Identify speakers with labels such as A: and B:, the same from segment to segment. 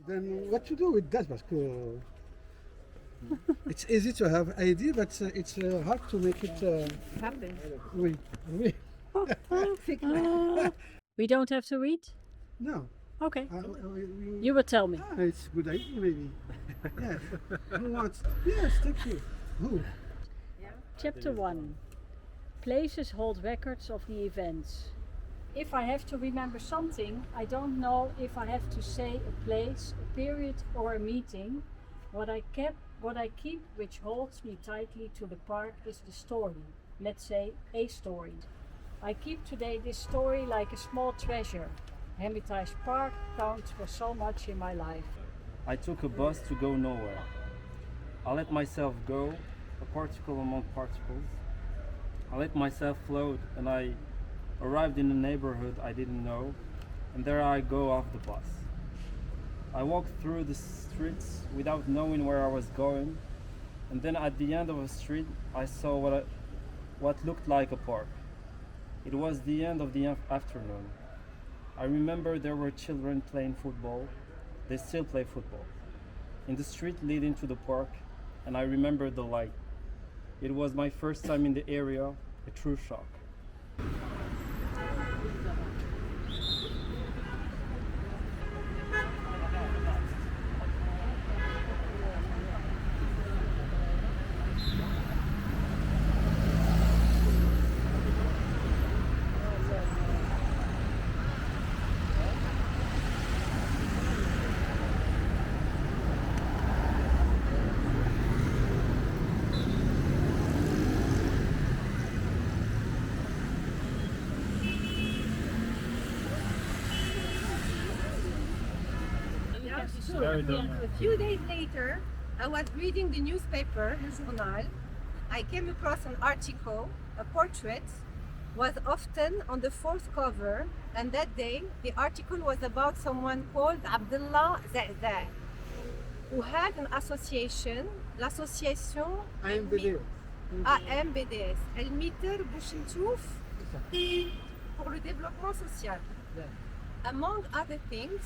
A: Then what to do with that? Because it's easy to have idea, but it's hard to make it.
B: Happen.
A: Oui, oui.
B: We don't have to read?
A: No.
B: Okay.
A: We,
B: You will tell me.
A: it's a good idea, maybe. Yes. Who wants? Yes, thank you. Who?
B: Chapter 1. Places hold records of the events. If I have to remember something, I don't know if I have to say a place, a period or a meeting. What I keep which holds me tightly to the park is the story. Let's say a story. I keep today this story like a small treasure. Hermitage Park counts for so much in my life.
C: I took a bus to go nowhere. I let myself go, a particle among particles. I let myself float and I arrived in a neighborhood I didn't know, and there I go off the bus. I walked through the streets without knowing where I was going, and then at the end of a street I saw what looked like a park. It was the end of the afternoon. I remember there were children playing football. They still play football. In the street leading to the park, and I remember the light. It was my first time in the area, a true shock.
D: A few days later, I was reading the newspaper, Journal. I came across an article, a portrait was often on the fourth cover, and that day the article was about someone called Abdullah Zahzah, who had an association, l'association AMBDS, Elmiter Bouchentouf pour le développement social. Among other things,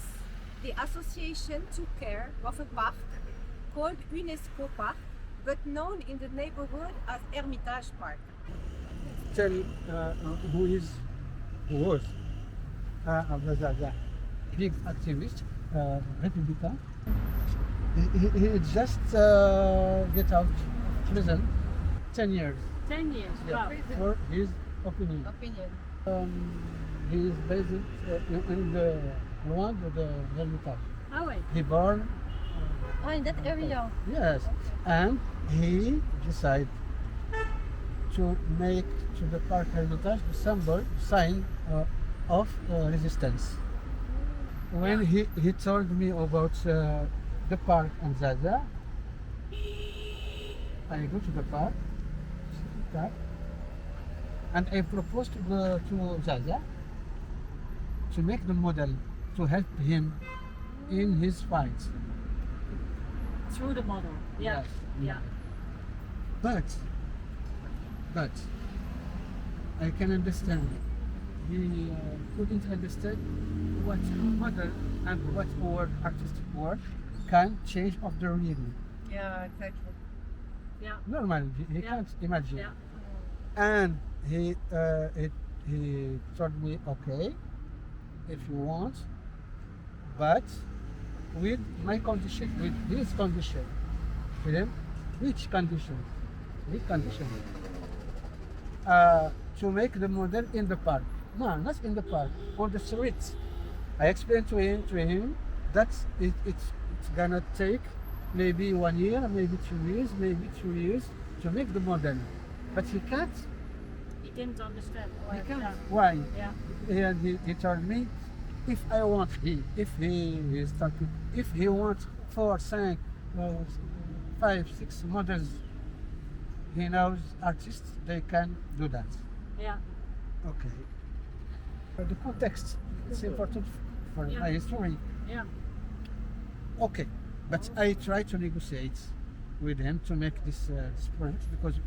D: the association took care of a park called UNESCO Park, but known in the neighborhood as Hermitage Park.
A: Tell who was Abdullah, big activist, Republican. He just get out of prison 10 years.
B: 10 years, wow.
A: For his opinion. He is based in the Rwanda, the Hermitage.
B: Oh wait.
A: He born.
D: In that area.
A: Yes, and he decided to make to the Parc Hermitage the symbol, sign of resistance. When he told me about the park and Zaza, I go to the park, and I proposed to Zaza to make the model to help him in his fight.
B: Through the model. Yeah.
A: Yes.
B: Yeah.
A: But I can understand. He couldn't understand what model and what our artistic work can change of the real.
D: Yeah, exactly.
B: Yeah.
A: Normally, he
B: Yeah.
A: can't imagine.
B: Yeah.
A: And he told me, okay, if you want, but with my condition, with his condition. With him, which condition? Which condition? To make the model in the park. No, not in the park, on the streets. I explained to him that it's gonna take maybe 1 year, maybe 2 years, maybe 3 years to make the model. But he can't.
B: He didn't understand why.
A: He can't.
B: Yeah.
A: Why?
B: Yeah.
A: And he told me, if I want, if he wants 4, 5, 5, 6 models, he knows artists, they can do that.
B: Yeah.
A: Okay. The context, it's important for
B: Yeah.
A: my history.
B: Yeah.
A: Okay, but I try to negotiate with him to make this sprint, because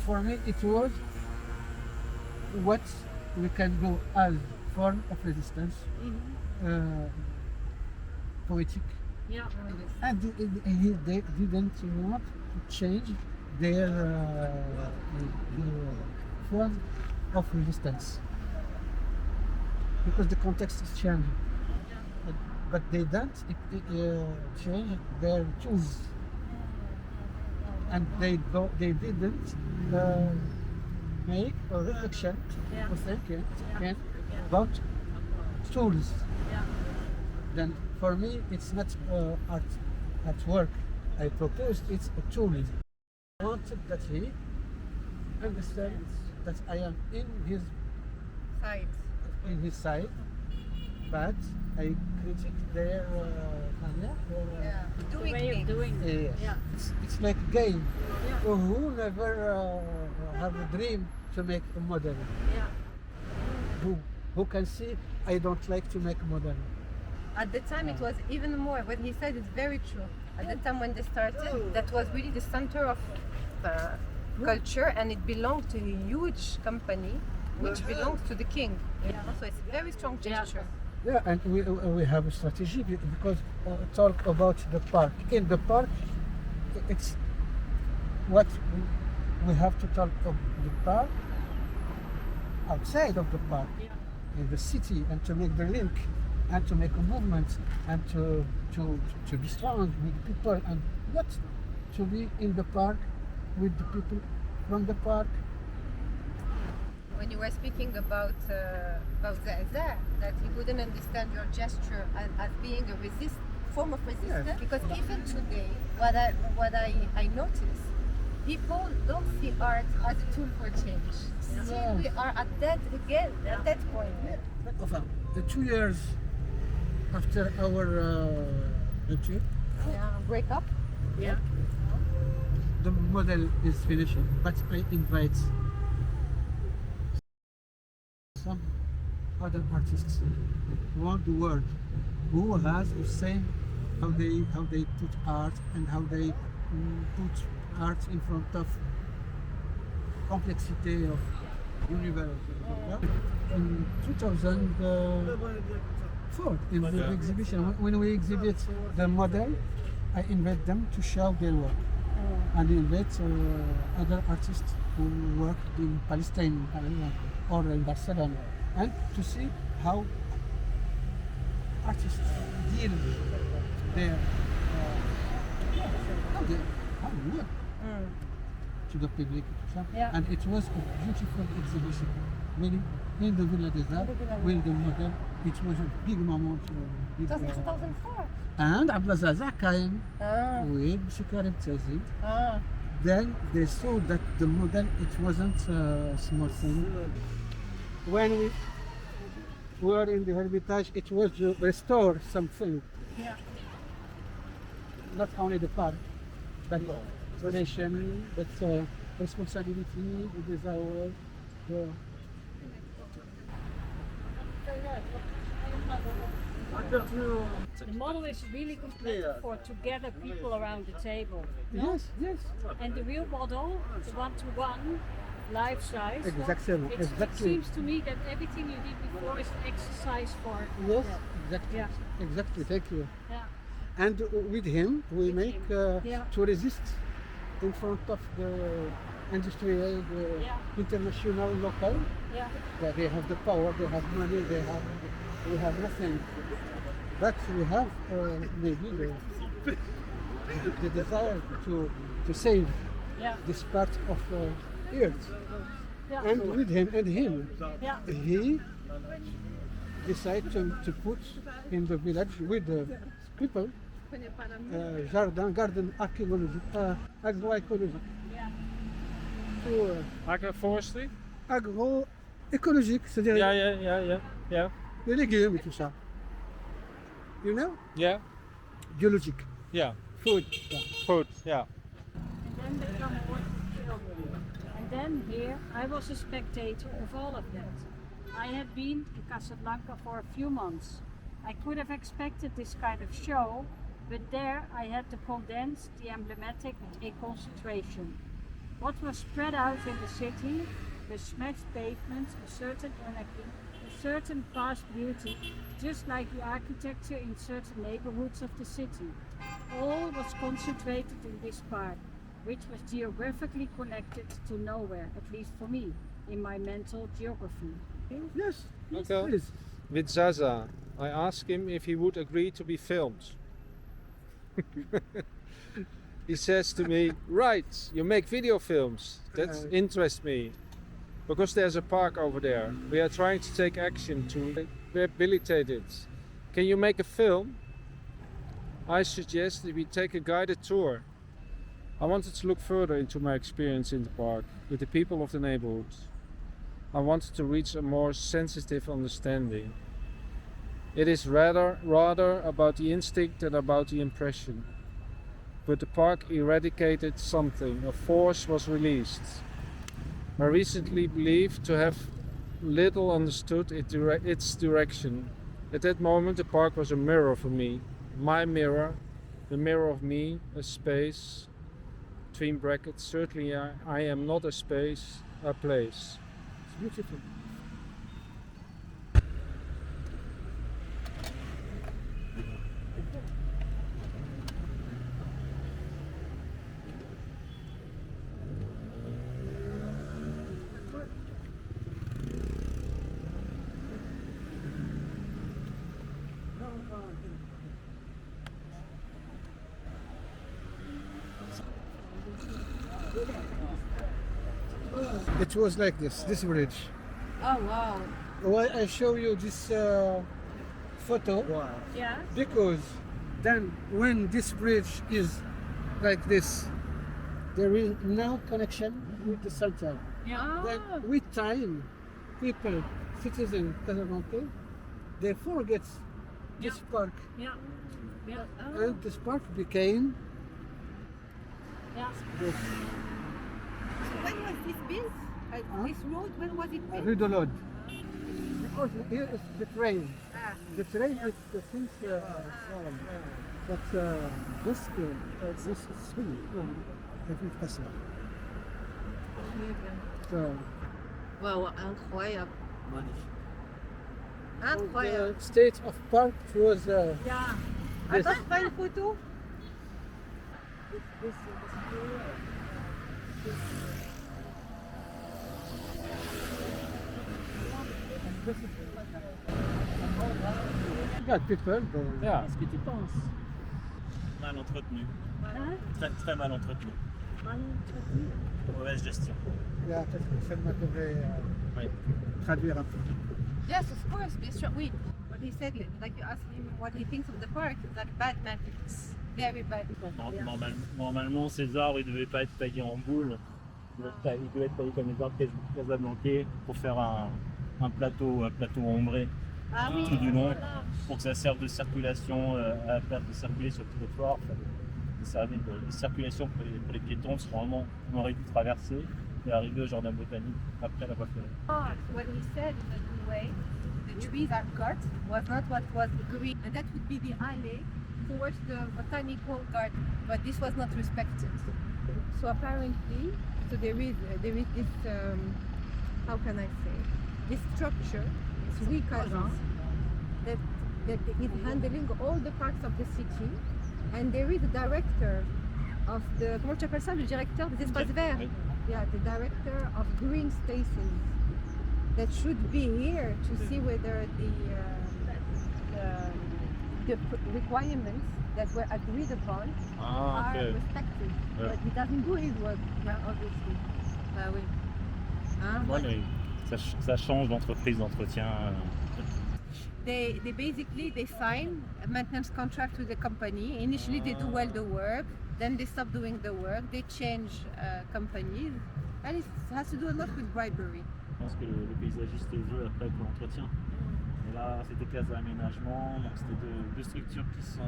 A: for me it was what we can do as form of resistance poetic,
B: Yeah.
A: and they didn't want to change their form of resistance because the context is changing. But they don't change their tools, and they didn't make a reflection
B: Yeah.
A: or thinking
B: Yeah.
A: about tools.
B: Yeah.
A: Then for me it's not art work. I proposed it's a tool. I wanted that he understands that I am in
D: Side.
A: his side, but I critique their manière,
D: Yeah.
B: The
D: Doing
B: way of
D: things.
B: doing it.
A: Yes.
B: Yeah.
A: It's like a game.
B: Yeah.
A: Who never have a dream to make a model?
B: Yeah.
A: Who can see I don't like to make a model?
D: At the time, it was even more. What he said is very true. At the time when they started, that was really the center of culture, and it belonged to a huge company, which belongs to the king.
B: Yeah.
D: So it's a very strong gesture.
A: Yeah, and we have a strategy because talk about the park. In the park, it's what we have to talk of the park outside of the park,
B: Yeah.
A: in the city, and to make the link, and to make a movement, and to be strong with people, and not to be in the park with the people from the park.
D: When you were speaking about Zaza, that he wouldn't understand your gesture as being a form of resistance,
A: Yes.
D: because even today, what I notice, people don't see art as a tool for change. Still, we are at that point.
A: Enfin, the 2 years after our rupture,
D: Break up.
B: Yeah.
A: the model is finishing, but I invite some other artists around the world who has the same how they put art and how they put art in front of complexity of universe. In 2004, in the exhibition, when we exhibit the model, I invite them to show their work, and invite other artists who work in Palestine or in Barcelona, and to see how artists deal their how they work to the public.
B: Yeah.
A: And it was a beautiful exhibition. Really, in the Villa des Arts, with the model, it was a big moment.
D: It was in 2004.
A: And Ablazaza came
D: Ah.
A: with Shikarim Tazid.
D: Ah.
A: Then they saw that the model, it wasn't a small thing. When we were in the Hermitage, it was to restore something.
B: Yeah.
A: Not only the park, but donation, but responsibility, the desire.
B: The model is really complete for to gather people around the table.
A: Yes, yes.
B: And the real model, the one-to-one, life size.
A: Exactly,
B: It
A: exactly.
B: seems to me that everything you did before is an exercise for.
A: Yes,
B: Yeah.
A: exactly.
B: Yeah.
A: Exactly, thank you.
B: Yeah.
A: And with him, we
B: With
A: make
B: him, yeah.
A: to resist in front of the industrial,
B: Yeah.
A: international, local.
B: Yeah.
A: That they have the power, they have money, we have nothing. But we have maybe the desire to save
B: Yeah.
A: this part of earth.
B: Yeah.
A: And with him,
B: Yeah.
A: he decided to put in the village with the people garden agroécologique.
B: Yeah.
A: Pour,
E: Agroforestry?
A: agroécologique, c'est-à-dire
E: Yeah.
A: les légumes et tout ça. You know?
E: Yeah.
A: Biologique.
E: Yeah.
A: Food. Yeah.
E: Food. Yeah.
B: And then they come with children. And then here, I was a spectator of all of that. I had been in Casablanca for a few months. I could have expected this kind of show, but there I had to condense the emblematic a concentration. What was spread out in the city the smashed pavements, a certain anarchy, a certain past beauty, just like the architecture in certain neighborhoods of the city. All was concentrated in this park, which was geographically connected to nowhere, at least for me, in my mental geography.
A: Yes, yes,
E: Okay.
A: please.
E: With Zaza, I asked him if he would agree to be filmed. He says to me, right, you make video films. That interests me. Because there's a park over there. We are trying to take action to rehabilitate it. Can you make a film? I suggest that we take a guided tour. I wanted to look further into my experience in the park with the people of the neighborhood. I wanted to reach a more sensitive understanding. It is rather about the instinct than about the impression. But the park eradicated something, a force was released. I recently believed to have little understood its direction. At that moment the park was a mirror for me. My mirror, the mirror of me, a space, between brackets, certainly I am not a space, a place.
A: It's beautiful. It was like this bridge.
D: Oh wow.
A: Why I show you this photo?
B: Yeah?
A: Because then when this bridge is like this, there is no connection with the center.
B: Yeah.
A: Then with time, people, citizens Casablanca, they forget this park,
B: Yeah. Yeah.
A: and this park became
B: Yeah.
A: the
D: So when was this built? This road, when was it built?
A: Rue de l'Aude. Because here is the train.
D: Ah.
A: The train is the things but this is free. Every customer. So
D: Wow, incroyable.
A: the
D: Incroyable.
A: state of park was
B: Yeah.
A: this.
D: Attends, pas une photo?
A: You got people.
E: Ja.
B: Qu'est-ce que tu penses?
F: Mal entretenu,
B: Hein?
F: très mal entretenu,
B: Mal entretenu?
F: mauvaise gestion.
A: Yeah, peut-être que Selma devrait
F: Oui.
A: traduire un peu.
D: Yes, of course, bien sûr, oui. What he said, like you asked him what he thinks of the park, that bad maintenance. Very bad.
F: Normalement, ces arbres, ils ne devaient pas être taillés en boule. Ils devaient être taillés comme les arbres casablancais pour faire un plateau ombré
D: Ah oui.
F: tout du long, pour que ça serve de circulation à la place de circuler sur le trottoir. Ça servait de circulation pour les piétons, parce que normalement, on aurait dû traverser et arriver au jardin botanique après la voie ferrée.
D: What he said in a good way, the trees are cut, was not what was green, and that would be the alley towards the botanical garden, but this was not respected. So apparently, so there is this, how can I say, this structure, this recasant, that is handling all the parts of the city, and there is a director of the, comment tu appelles ça, le directeur des espaces verts?
F: Oui.
D: Yeah, the director of green spaces that should be here to see whether the requirements that were agreed upon
F: Ah,
D: are
F: ok.
D: respected.
F: Yeah.
D: But he doesn't do his work, yeah, obviously. Bah oui. Hein?
F: Ouais, mais ça change d'entreprise d'entretien.
D: They basically they sign a maintenance contract with the company. Initially they do well the work, then they stop doing the work, they change companies, and it has to do a lot with bribery.
F: Je pense que le paysagiste veut après pour l'entretien. Et là, c'était Casa Aménagement, donc c'était deux structures qui sont.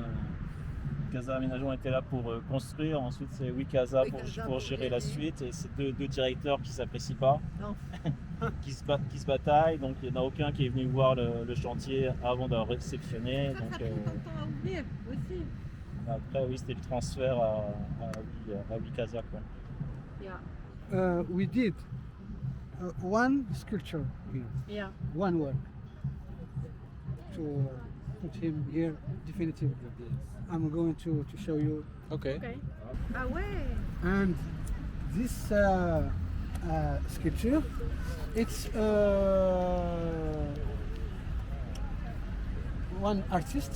F: Casa Aménagement était là pour construire, ensuite c'est Wikasa pour gérer la suite, et c'est deux directeurs qui ne s'apprécient pas,
D: Non.
F: qui se bataillent, donc il n'y en a aucun qui est venu voir le chantier avant d'avoir réceptionné.
D: Ça
F: Donc,
D: prend longtemps à ouvrir aussi.
F: après, oui, c'était le transfert à Wikasa, quoi.
D: Yeah.
A: We did one sculpture here,
B: Yeah.
A: one work to put him here definitively. I'm going to show you.
E: Okay.
B: Okay.
D: Ah ouais.
A: And this sculpture, it's one artist.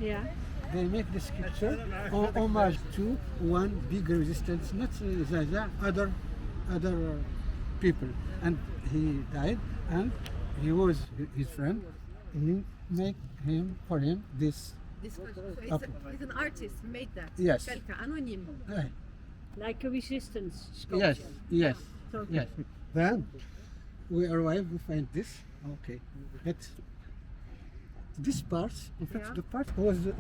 B: Yeah.
A: They make the sculpture en homage to one big resistance, not Zaza, other people. And he died, and he was his friend. He make him for him this.
D: This so
A: Okay.
D: it's an artist who made that.
A: Yes.
D: Quelqu'un anonyme.
B: Like a resistance sculpture.
A: Yes, yes,
B: So-
A: yes. Then we arrive, we find this. Okay, but this part, in fact,
D: Yeah.
A: the part was the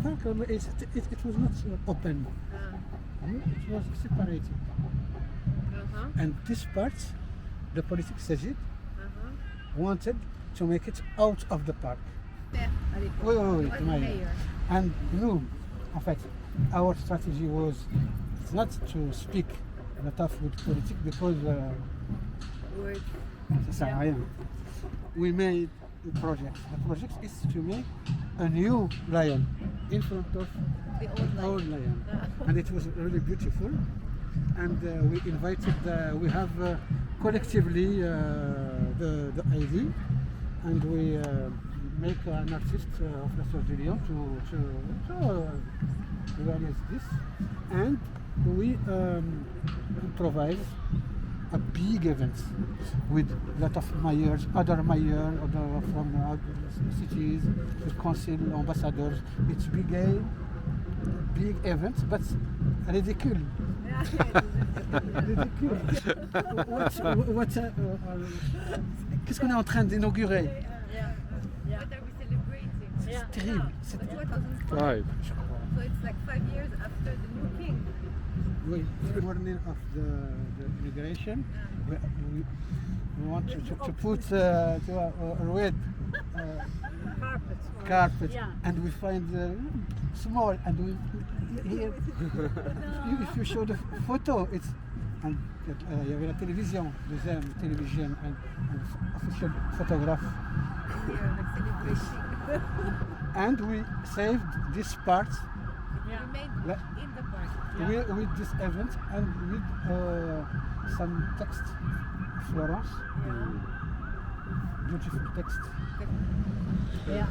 A: park. It was not open. It was separated.
D: Uh-huh.
A: And this part, the politics Sajid
D: Uh-huh.
A: wanted to make it out of the park.
D: Père, à l'époque.
A: Oui, oui, oui,
D: Was
A: Maya.
D: mayor.
A: And nous, en fait, our strategy was not to speak a lot of with politics because
D: Word.
A: ça sert à rien. We made a project. The project is to make a new lion in front of
D: The old
A: old
D: lion.
A: lion, and it was really beautiful. And we invited. We have collectively the idea, and we make an artist of La Source de Lyon to realize this, and we improvise a big event with a lot of mayors, other from other cities, the council, ambassadors. It's big events, but ridicule. Ridicule. Qu'est-ce qu'on est en train d'inaugurer?
D: What are we celebrating?
B: Yeah.
A: Terrible. C'est
D: It's 2005.
E: Right.
D: So it's like 5 years after the new king.
A: the morning of the inauguration. We want to put a red
B: Carpet. or-
A: carpet,
B: Yeah.
A: and we find small, and we here. If you show the photo, it's and il y avait la télévision, deuxième télévision, and official photograph,
D: Here, like celebrating.
A: and we saved this part
B: Yeah.
D: We made
A: Le-
D: in the park.
A: with this event and with some text, Florence, beautiful text.
B: Yeah.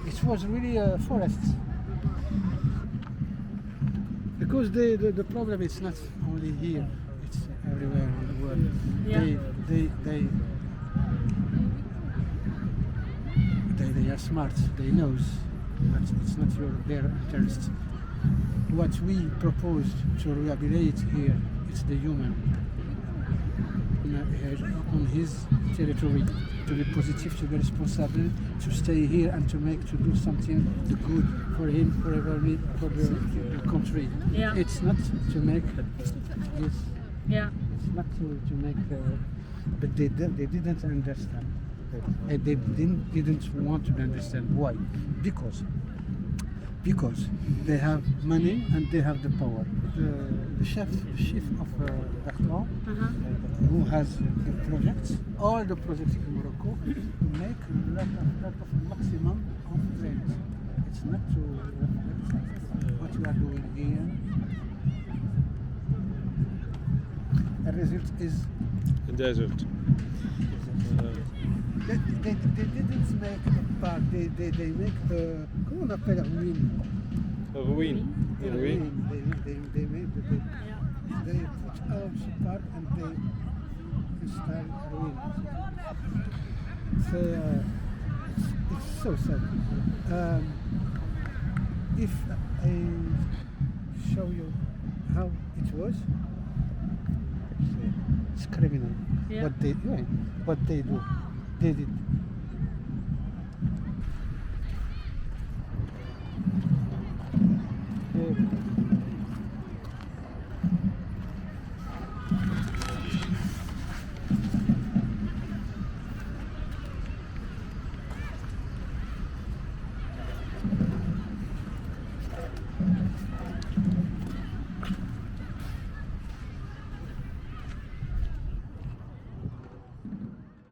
A: It was really a forest. Because the problem is not only here, it's everywhere in the world.
B: Yeah.
A: They are smart, they know that it's not their interest. What we propose to rehabilitate here, it's the human on his territory, to be positive, to be responsible, to stay here and to do something good for him, for the country.
B: Yeah.
A: It's not to make this.
B: Yeah.
A: It's not to make. But they didn't understand. And they didn't want to understand why. Because they have money and they have the power. The chief of Bertrand, who has projects, all the projects in Morocco, make a lot of maximum of things. It's not to reflect what we are doing here. The result is
E: In desert.
A: they didn't make a park. They make comment on appelle ruine.
E: A ruin. A ruin.
A: They made they put out the park and they install ruin. So it's so sad. If I show you how it was, it's criminal.
B: Yeah.
A: What they do. They did.